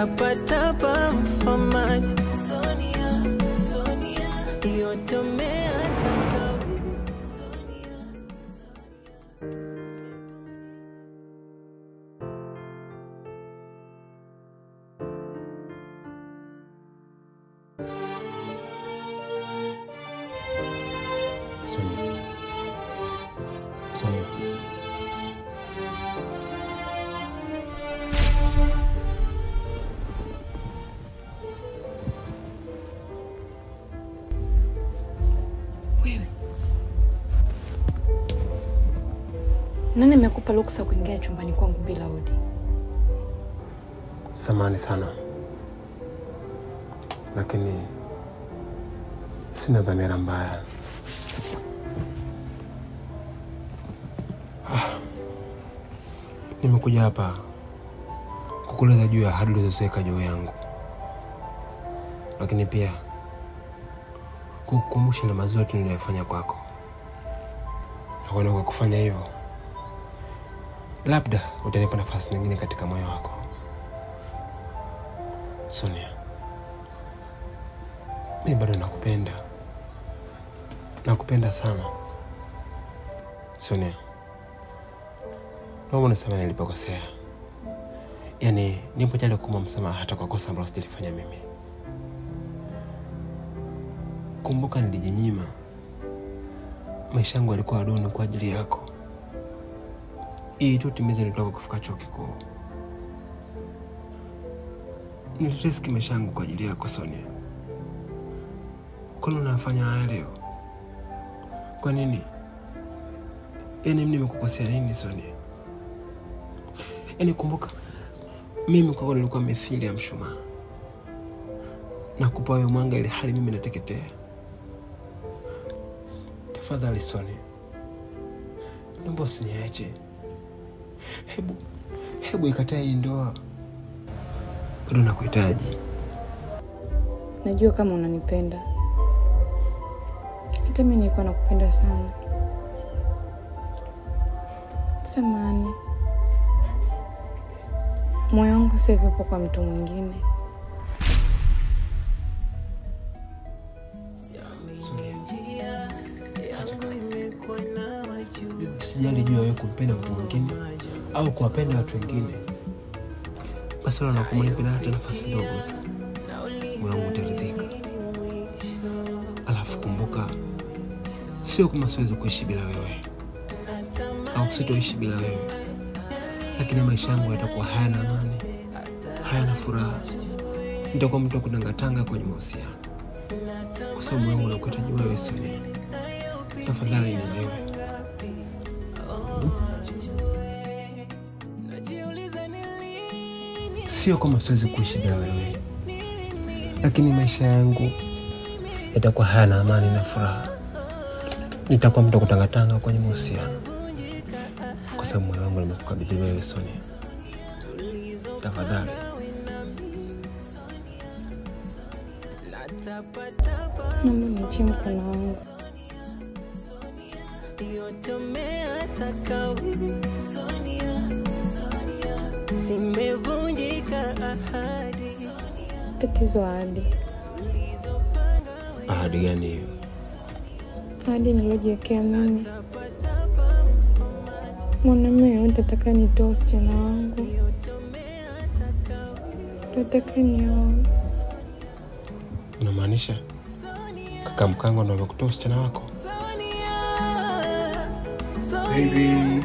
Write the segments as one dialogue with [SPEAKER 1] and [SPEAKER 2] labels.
[SPEAKER 1] natapatapa mfamaji Sonia, Sonia, yote umeataka Sonia,
[SPEAKER 2] Sonia. Sonia.
[SPEAKER 3] Wewe. Nani amekupa ruksa kuingia chumbani kwangu bila odi?
[SPEAKER 2] Samahani sana. Lakini sina dhamira mbaya. Nimekuja hapa kukueleza juu ya ahadi ulizoweka juu yangu. Lakini pia kukukumbusha ile mazuri niliyofanya kwako. Na kwa kufanya hivyo, labda utanipa nafasi nyingine katika moyo wako. Sonia, mimi bado nakupenda. Nakupenda sana. Sonia, naomba unisamehe nilipokosea. Yaani, nipo tayari kuomba msamaha hata kwa kosa ambalo sijalifanya mimi. Kumbuka nilijinyima. Maisha yangu yalikuwa duni kwa ajili yako. Hii tu timiza nilitoka kufika chuo kikuu. Niliriski maisha yangu kwa ajili yako, Sonia. Kwa nini unafanya haya leo? Kwa nini? Yaani mimi nimekukosea nini, Sonia? Yaani kumbuka, mimi kwako nilikuwa mithili ya mshumaa. Nakupa wewe mwanga ile hali mimi nateketea. Tafadhali Sonia, naomba usiniache. Hebu ikatae hii ndoa. Bado nakuhitaji.
[SPEAKER 3] Najua kama unanipenda. Hata mimi nilikuwa nakupenda sana. Samahani. Moyo wangu sasa upo kwa mtu mwingine.
[SPEAKER 2] Sijali juu ya wewe kumpenda mtu mwingine au kuwapenda watu wengine. Basi wala nakumpenda hata nafasi ndogo tu. Moyo wangu utaridhika. Alafu kumbuka, sio kama siwezi kuishi bila wewe. Au sitoishi bila wewe. Lakini maisha yangu yatakuwa hayana amani, hayana furaha. Nitakuwa mtu wa kutangatanga kwenye mahusiano. Kwa sababu moyo wangu unakuhitaji wewe, Sonia. Tafadhali nielewe. Sio kama siwezi kuishi bila wewe. Lakini maisha yangu yatakuwa hayana amani na furaha. Nitakuwa mtu wa kutangatanga kwenye mahusiano. Kwa sababu moyo wangu nimekukabidhi wewe, Sonia. Tafadhali.
[SPEAKER 3] Naomba niachie mkono wangu.
[SPEAKER 1] yote umeataka Sonia, Sonia, zimevunjika ahadi.
[SPEAKER 3] Tatizo ahadi.
[SPEAKER 2] Ahadi gani hiyo?
[SPEAKER 3] Ahadi nilojiwekea mimi. Mwanamume yote ataka nitoe usichana wangu. Nataka nioe.
[SPEAKER 2] Unamaanisha kaka mkango ndo amekutoa usichana wako?
[SPEAKER 4] Baby.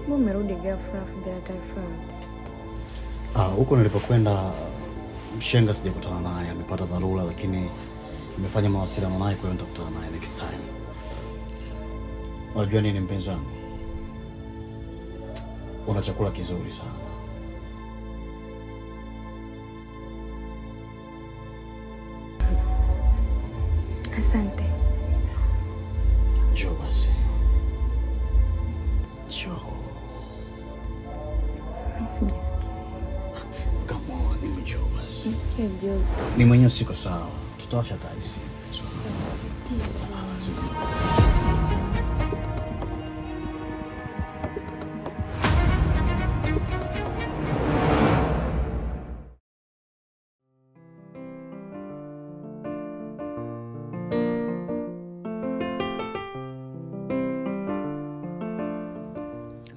[SPEAKER 3] Mbona umerudi ghafla bila taarifa yote?
[SPEAKER 4] Huko nilipokwenda mshenga sijakutana naye, amepata dharura lakini nimefanya mawasiliano naye, kwa hiyo nitakutana naye next time. Unajua nini mpenzi wangu? Una chakula kizuri sana.
[SPEAKER 3] Asante.
[SPEAKER 4] Njoo basi.
[SPEAKER 3] Sijisikii.
[SPEAKER 4] Come on, nimechoka.
[SPEAKER 3] Nisikie joto.
[SPEAKER 4] Ni mwenyewe siko sawa. Tutawasha taisi.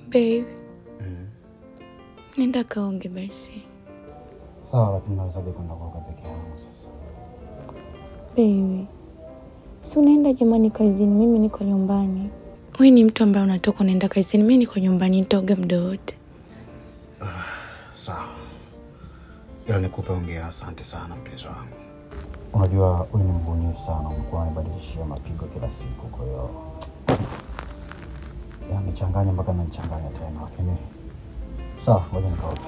[SPEAKER 3] Babe. Nenda kaonge basi.
[SPEAKER 4] Sawa, lakini nawezaje kwenda kuoga peke yangu sasa?
[SPEAKER 3] Baby. Si unaenda jamani kazini, mimi niko nyumbani. Wewe ni mtu ambaye unatoka unaenda kazini, mimi niko nyumbani nitaoga muda wote.
[SPEAKER 4] Sawa. Ila nikupe hongera, asante sana mpenzi wangu. Unajua wewe ni mbunifu sana, umekuwa unabadilishia mapigo kila siku, kwa hiyo nichanganya mpaka nachanganya tena, lakini sawa, ngoja nikaoge.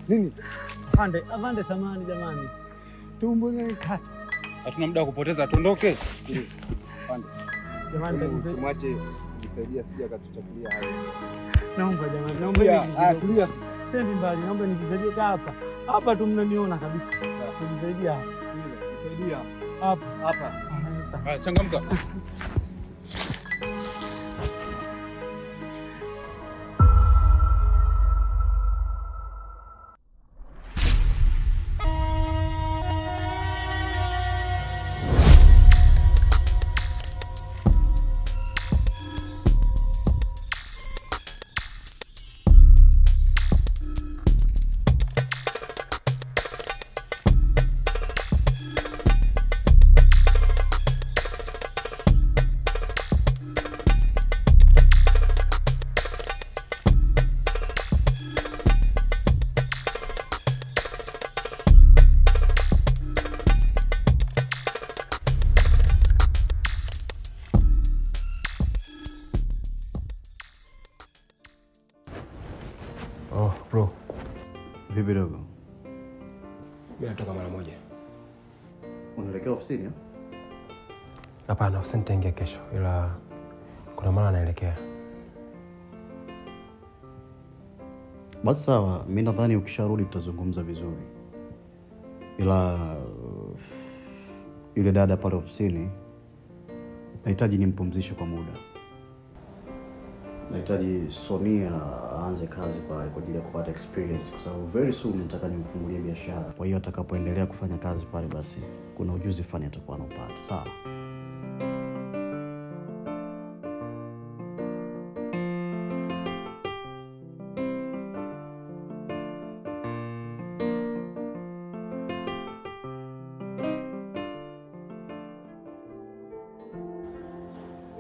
[SPEAKER 5] Nini? Afande samani jamani. Tumbo linikata.
[SPEAKER 6] Hatuna muda wa kupoteza, tuondoke. Afande.
[SPEAKER 5] Jamani
[SPEAKER 6] tumwache jisaidia sija akatuchafulia hayo.
[SPEAKER 5] Naomba jamani, naomba tulia. Sendi mbali, naomba nijisaidie hapa. Hapa tu mnaniona kabisa. Nijisaidia hapa.
[SPEAKER 6] Nisaidia.
[SPEAKER 5] Hapa.
[SPEAKER 6] Haya, changamka.
[SPEAKER 2] Bro.
[SPEAKER 4] Vipi dogo?
[SPEAKER 2] Mimi natoka mara moja.
[SPEAKER 4] Unaelekea ofisini?
[SPEAKER 2] Hapana, ofisini nitaingia kesho, ila kuna mara naelekea.
[SPEAKER 4] Basi sawa, mimi nadhani ukisharudi tutazungumza vizuri. Ila yule dada pale ofisini nahitaji nimpumzishe kwa muda. Nahitaji Sonia aanze kazi pale kwa ajili ya kupata experience, kwa sababu very soon nataka nimfungulie biashara. Kwa hiyo atakapoendelea kufanya kazi pale, basi kuna ujuzi fulani atakuwa anapata. Sawa?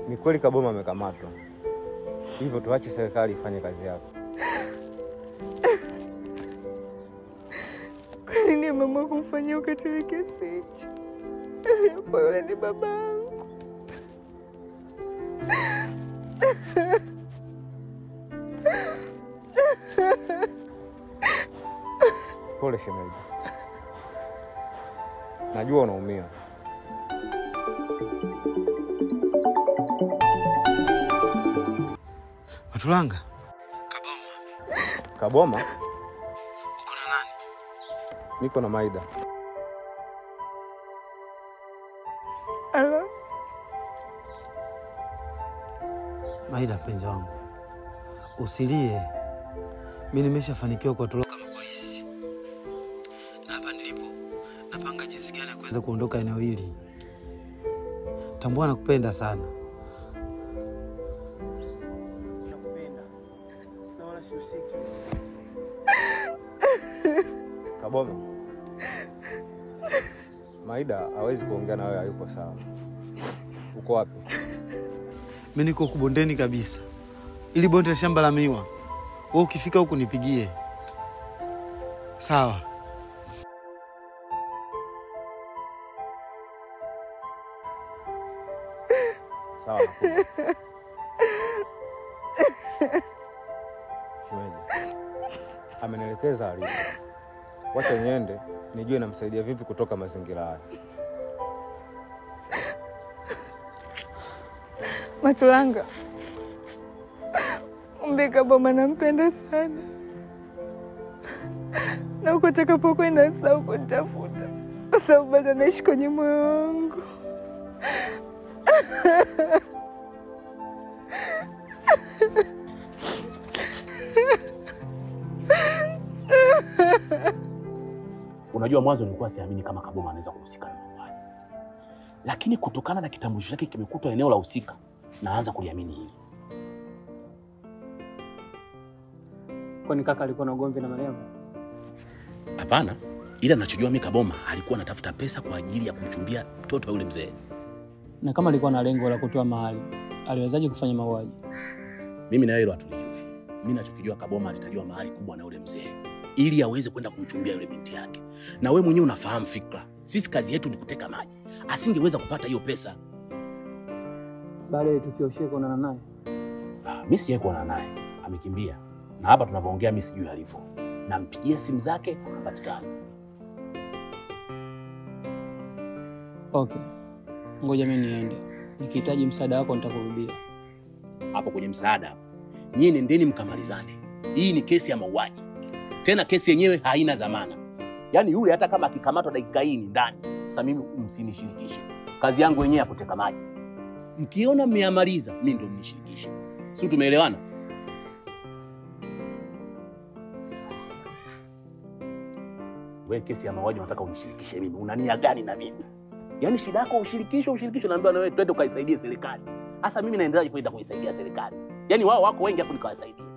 [SPEAKER 6] Ni kweli Kaboma amekamatwa. Hivyo tuache serikali ifanye kazi yako.
[SPEAKER 1] Kwa nini mama kumfanyia ukatili kiasi hicho? Kwa yule ni babangu.
[SPEAKER 6] Pole shemeji. Najua unaumia.
[SPEAKER 5] Matulanga.
[SPEAKER 6] Kaboma?
[SPEAKER 5] Uko na nani?
[SPEAKER 6] Niko na Maida.
[SPEAKER 1] Alo?
[SPEAKER 5] Maida mpenzi wangu. Usilie. Mimi nimeshafanikiwa kuwatoroka mapolisi. kabisa kuondoka eneo hili. Tambua nakupenda sana.
[SPEAKER 2] Nakupenda. Na wala siusiki.
[SPEAKER 6] Kaboma. Maida hawezi kuongea na wewe, hayuko sawa. Uko wapi?
[SPEAKER 5] Mimi niko kubondeni kabisa. Ili bonde la shamba la miwa. Wewe ukifika huku nipigie. Sawa.
[SPEAKER 6] Sawa. Shemeji. Amenielekeza alipo. Wacha niende nijue namsaidia vipi kutoka mazingira haya.
[SPEAKER 1] Matulanga. Kaboma nampenda sana. Na uko utakapokwenda sasa uko nitafuta. Kwa sababu bado naishi kwenye moyo wangu.
[SPEAKER 7] Unajua mwanzo nilikuwa siamini kama Kaboma anaweza kuhusika na mauaji. Lakini kutokana na kitambulisho chake kimekutwa eneo la husika, naanza kuliamini hili.
[SPEAKER 8] Kwani kaka alikuwa na ugomvi na Mariam?
[SPEAKER 7] Hapana, ila ninachojua mimi Kaboma alikuwa anatafuta pesa kwa ajili ya kumchumbia mtoto wa yule mzee.
[SPEAKER 8] Na kama alikuwa na lengo la kutoa mahali, aliwezaje kufanya mauaji?
[SPEAKER 7] Mimi na yeye hatulijui. Mimi ninachokijua Kaboma alitajua mahali kubwa na yule mzee ili aweze kwenda kumchumbia yule binti yake. Na wewe mwenyewe unafahamu fikra. Sisi kazi yetu ni kuteka maji. Asingeweza kupata hiyo pesa.
[SPEAKER 8] Baada ya tukio Sheikh kuonana naye?
[SPEAKER 7] Mimi siye kuonana naye. Amekimbia. Na hapa tunavyoongea mimi sijui alipo. Nampigia simu zake hapatikani.
[SPEAKER 8] Okay. Ngoja mimi niende. Nikihitaji msaada wako nitakurudia.
[SPEAKER 7] Hapo kwenye msaada. Nyinyi nendeni mkamalizane. Hii ni kesi ya mauaji. Tena kesi yenyewe haina dhamana. Yaani yule hata kama akikamatwa dakika hii ni ndani. Sasa mimi msinishirikishe. Kazi yangu yenyewe ya kuteka maji. Mkiona mmeamaliza, mimi ndio mnishirikishe. Sio tumeelewana? Wewe kesi ya mauaji unataka unishirikishe mimi. Una nia gani na mimi? Yaani shida yako ushirikisho naambiwa na wewe twende ukaisaidie serikali. Sasa mimi naendelea kwenda kuisaidia serikali. Yaani wao wako wengi hapo nikawasaidia.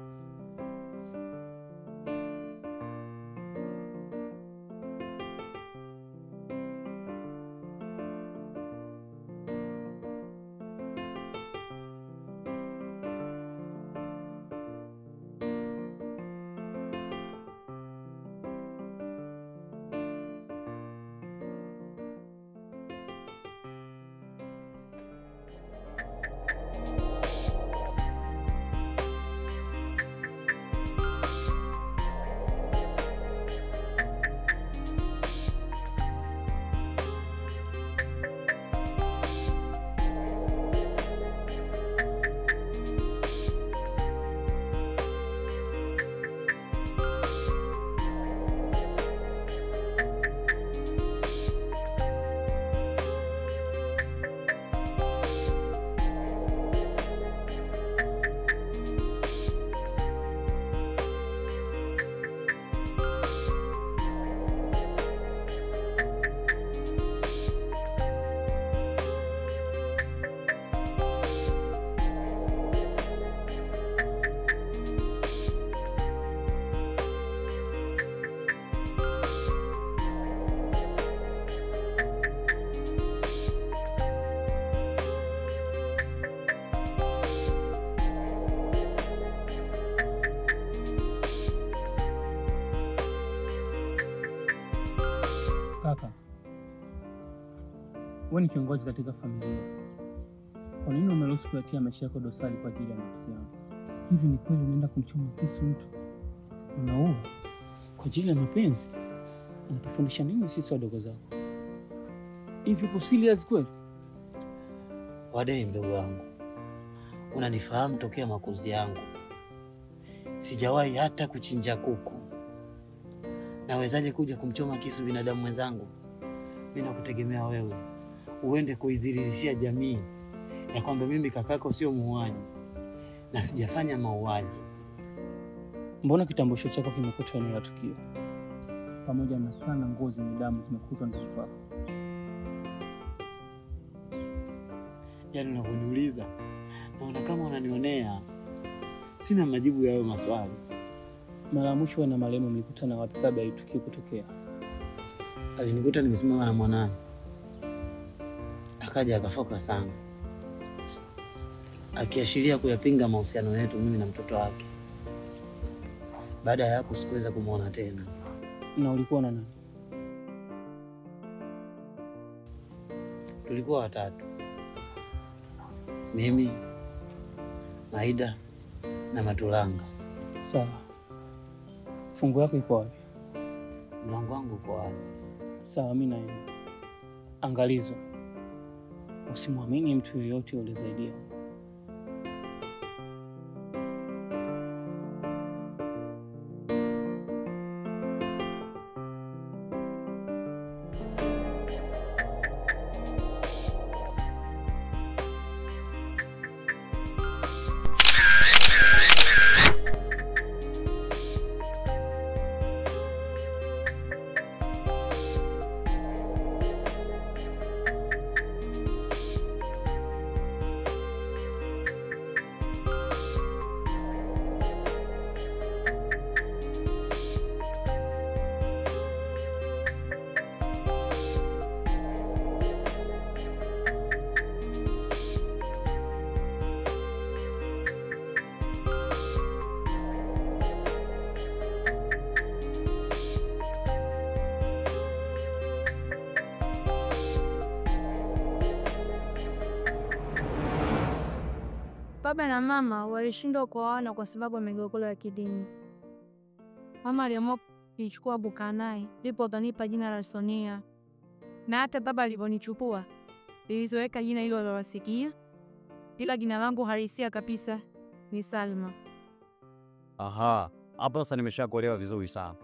[SPEAKER 8] Kaka, wewe ni kiongozi katika familia. Kwa nini umeruhusu kuyatia maisha yako dosari kwa ajili ya mahusiano? Hivi ni kweli unaenda kumchoma kisu mtu? Unaua kwa ajili ya mapenzi? Unatufundisha nini sisi wadogo zako? Hivi uko serious kweli?
[SPEAKER 9] Wadai mdogo wangu, unanifahamu tokea makuzi yangu. Sijawahi hata kuchinja kuku. Nawezaje kuja kumchoma kisu binadamu mwenzangu? Mimi nakutegemea wewe uende kuidhirishia jamii ya kwamba mimi kakako sio muuaji na sijafanya mauaji.
[SPEAKER 8] Mbona kitambulisho chako kimekutwa eneo la tukio pamoja na sana nguo zenye damu zimekutwa ndani kwako?
[SPEAKER 9] Yaani unavyoniuliza naona kama unanionea. Sina majibu ya hayo maswali.
[SPEAKER 8] Mara mwisho na Maremo mlikutana wapi kabla ya tukio kutokea?
[SPEAKER 9] Alinikuta nimesimama na mwanae. Akaja akafoka sana, akiashiria kuyapinga mahusiano yetu mimi na mtoto wake. Baada ya hapo sikuweza kumuona tena.
[SPEAKER 8] Na ulikuwa na nani?
[SPEAKER 9] Tulikuwa watatu. Mimi, Maida na Matulanga.
[SPEAKER 8] Sawa. Fungu yako iko wapi?
[SPEAKER 9] Mlango wangu uko wazi.
[SPEAKER 8] Sawa, mimi naenda. Angalizo. Usimwamini mtu yoyote yule zaidi yako.
[SPEAKER 10] Baba na mama walishindwa kuoana kwa sababu ya migogoro ya kidini. Mama aliamua kuichukua Bukanai, ndipo akanipa jina la Sonia. Na hata baba aliponichukua, nilizoweka jina hilo alilosikia, ila jina langu halisia kabisa ni Salma.
[SPEAKER 4] Aha, hapa sasa nimeshakuelewa vizuri sana.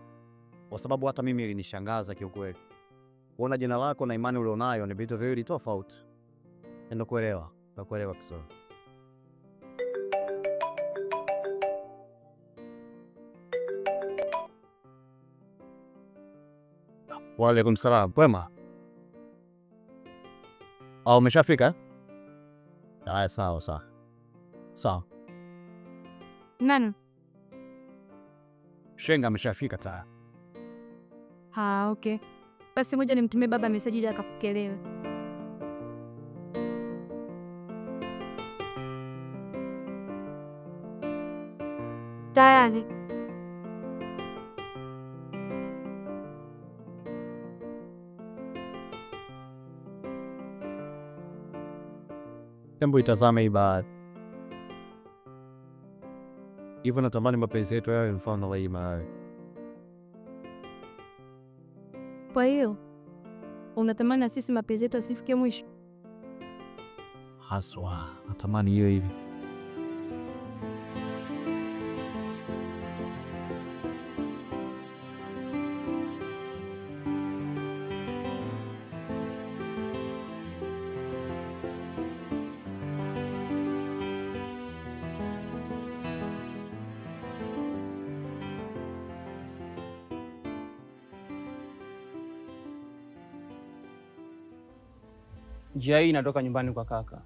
[SPEAKER 4] Kwa sababu hata mimi ilinishangaza kiukweli. Kuona jina lako na imani ulionayo ni vitu viwili tofauti. Ndio kuelewa vizuri. Wa alaikum salaam. Kwema? Au umeshafika? Haya, sawa. Sawa.
[SPEAKER 10] Nani?
[SPEAKER 4] Shenga ameshafika tayari.
[SPEAKER 10] Okay. Basi moja nimtumie baba message ili akapokelewe. Tayari.
[SPEAKER 4] Hebu itazame hii bahari. Hivyo natamani mapenzi yetu yawe mfano wa hii bahari.
[SPEAKER 10] Kwa hiyo unatamani na sisi mapenzi yetu asifike mwisho?
[SPEAKER 4] Haswa, natamani hiyo hivi.
[SPEAKER 8] Njia hii inatoka nyumbani kwa kaka.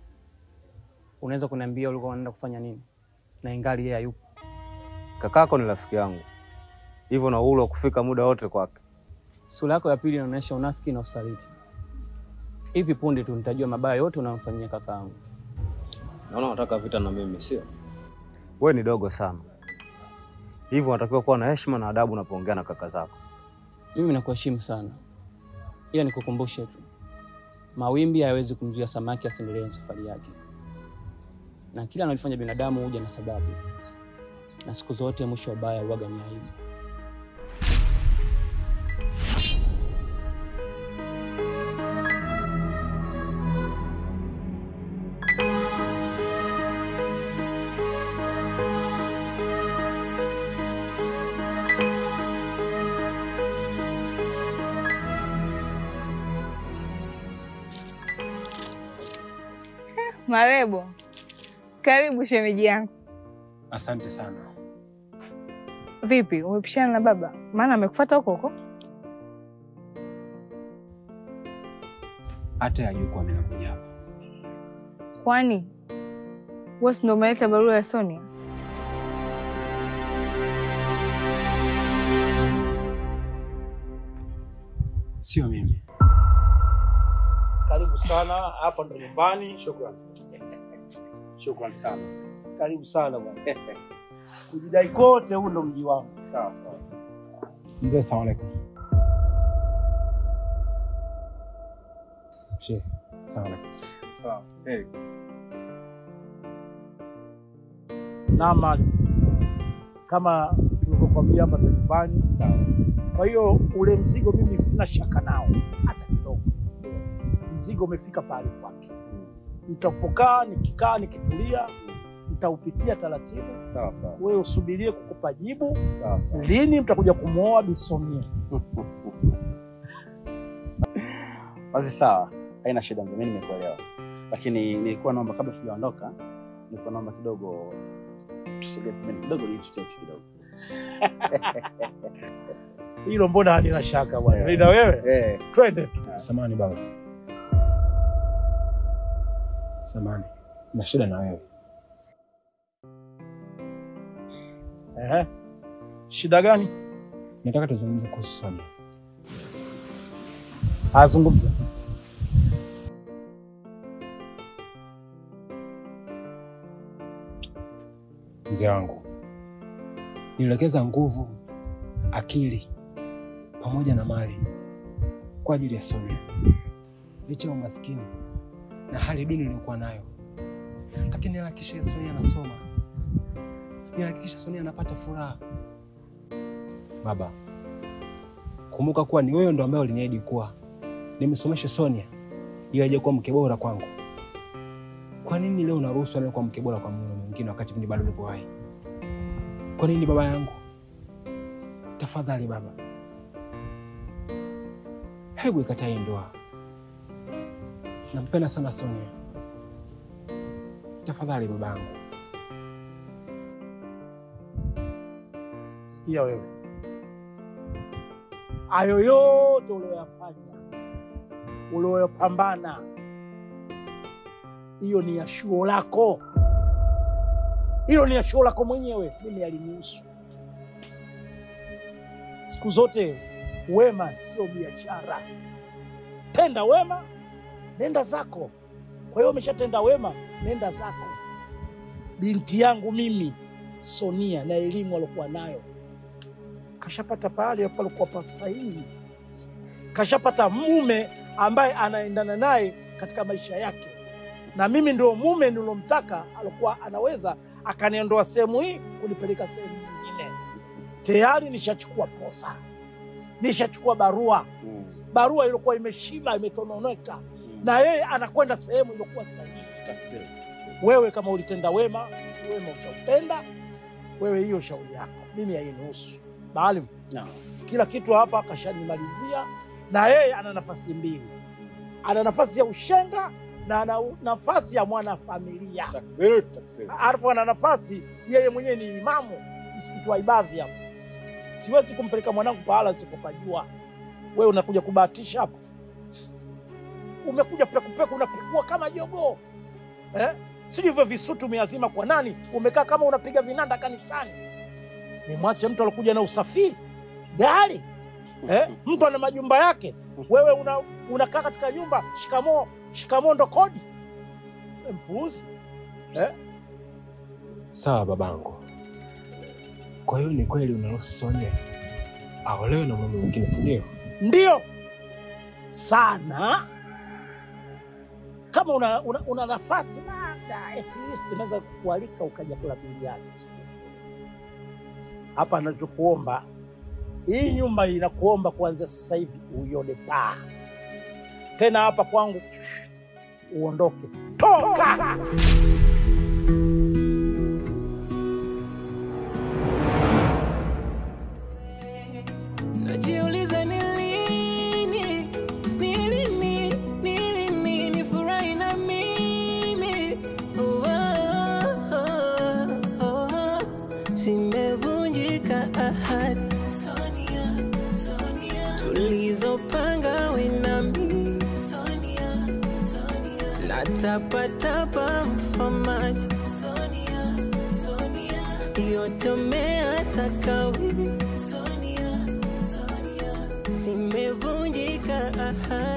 [SPEAKER 8] Unaweza kuniambia ulikuwa unaenda kufanya nini? Na ingali yeye hayupo.
[SPEAKER 6] Kakako ni rafiki yangu. Hivyo na uhuru wa kufika muda wote kwake.
[SPEAKER 8] Sura yako ya pili inaonyesha unafiki na usaliti. Hivi punde tu nitajua mabaya yote unayomfanyia kakaangu.
[SPEAKER 6] Naona unataka vita na mimi, sio? Wewe ni dogo sana. Hivyo unatakiwa kuwa na heshima na adabu unapoongea na kaka zako.
[SPEAKER 8] Mimi nakuheshimu sana. Ila nikukumbushe tu. Mawimbi hayawezi kumzuia samaki asiendelee na safari yake. Na kila analifanya binadamu huja na sababu. Na siku zote mwisho wa baya huaga ni aibu.
[SPEAKER 1] Marebo, karibu shemeji yangu.
[SPEAKER 2] Asante sana.
[SPEAKER 1] Vipi, umepishana na baba? Maana amekufuata huko.
[SPEAKER 2] Hata hajui kwa mimi nakuja hapa.
[SPEAKER 1] Kwani wewe ndio umeleta barua ya Sonia?
[SPEAKER 2] Sio mimi.
[SPEAKER 5] Karibu sana, hapa ndo nyumbani. Shukrani. Shukrani sana. Karibu sana bwana. Kujidai kote huu ndo mji wangu. Sawa sawa.
[SPEAKER 2] Mzee, asalamu alaykum. Sheikh, asalamu alaykum.
[SPEAKER 5] Sawa. Hey. Naam. Kama tulivyokuambia hapa ndo nyumbani. Sawa. Kwa hiyo ule mzigo mimi sina shaka nao hata kidogo. Mzigo umefika pale kwake. Nitapokaa, nikikaa, nikitulia, nitaupitia taratibu. Sawa sawa. Wewe usubirie kukupa jibu. Sawa sawa. Lini mtakuja kumuoa Bi Sonia?
[SPEAKER 11] Basi sawa. Haina shida, mimi nimekuelewa. Lakini nilikuwa naomba kabla sijaondoka, nilikuwa naomba kidogo tusogee kidogo ili tutete kidogo.
[SPEAKER 5] Hilo mbona halina shaka bwana. Nenda wewe? Twende tu.
[SPEAKER 2] Samahani baba. Samahani. Na shida na wewe.
[SPEAKER 5] Shida gani?
[SPEAKER 2] Nataka tuzungumze kuhusu Sonia.
[SPEAKER 5] Azungumza.
[SPEAKER 2] Mzee wangu, nielekeza nguvu, akili pamoja na mali kwa ajili ya Sonia. Licha ya umaskini na hali duni niliyokuwa nayo, lakini nilihakikisha Sonia anasoma, nilihakikisha Sonia anapata furaha. Baba, kumbuka kuwa ni wewe ndo ambaye uliniahidi kuwa nimesomesha Sonia ili aje kuwa mke bora kwangu. Kwa nini leo unaruhusu anaye kuwa mke bora kwa mume mwingine wakati mimi bado nipo hai? Kwa nini baba yangu? Tafadhali baba, hebu ikatai ndoa. Nampenda sana Sonia. Tafadhali baba yangu.
[SPEAKER 5] Sikia wewe. Hayo yote uliyofanya, uliyopambana, hiyo ni ya shuo lako. Hilo ni ya shuo lako mwenyewe, mimi alinihusu. Siku zote wema sio biashara. Tenda wema, nenda zako. Kwa hiyo umeshatenda wema, nenda zako. Binti yangu mimi Sonia na elimu alikuwa nayo, kashapata pale palikuwa pasahihi. Kashapata mume ambaye anaendana naye katika maisha yake. Na mimi ndio mume nilomtaka, alikuwa anaweza akaniondoa sehemu hii kunipeleka sehemu nyingine. Tayari nishachukua posa. Nishachukua barua. Barua ilikuwa imeshiba, imetononeka. Na yeye anakwenda sehemu ilikuwa sahihi. Wewe kama ulitenda wema, wema utautenda. Wewe hiyo shauri yako. Mimi hainihusu. Maalim, kila kitu hapa kashanimalizia, na yeye ana nafasi mbili. Ana nafasi ya ushenga na ana nafasi ya mwana familia. Alafu ana nafasi yeye mwenyewe ni imamu msikiti wa Ibadhi hapo. Siwezi kumpeleka mwanangu pahala sikupajua. Wewe unakuja kubahatisha hapa. Umekuja pekupeku, unapekua kama jogoo. Sijui hivyo visutu umeazima kwa nani? Umekaa kama unapiga vinanda kanisani. Nimwache mtu alokuja na usafiri gari. Mtu ana majumba yake. Wewe unakaa katika nyumba, shikamoo ndo kodi. Mpuuzi.
[SPEAKER 2] Sawa babangu. Kwa hiyo ni kweli unaruhusu Sonia aolewe na mume mwingine, si ndio?
[SPEAKER 5] Ndio. Sana. Kama una nafasi labda at least unaweza kualika ukaja kula biliani. Hapa anachokuomba, hii nyumba inakuomba kuanzia sasa hivi uione paa. Tena hapa kwangu uondoke. Toka!
[SPEAKER 12] Najiuliza ni lini nifurahi na mimi. Zimevunjika ahadi tulizopanga we na mimi. natapatapa mfamaji Sonia, Sonia, yote umeataka wewe Sonia, Sonia, zimevunjika ahadi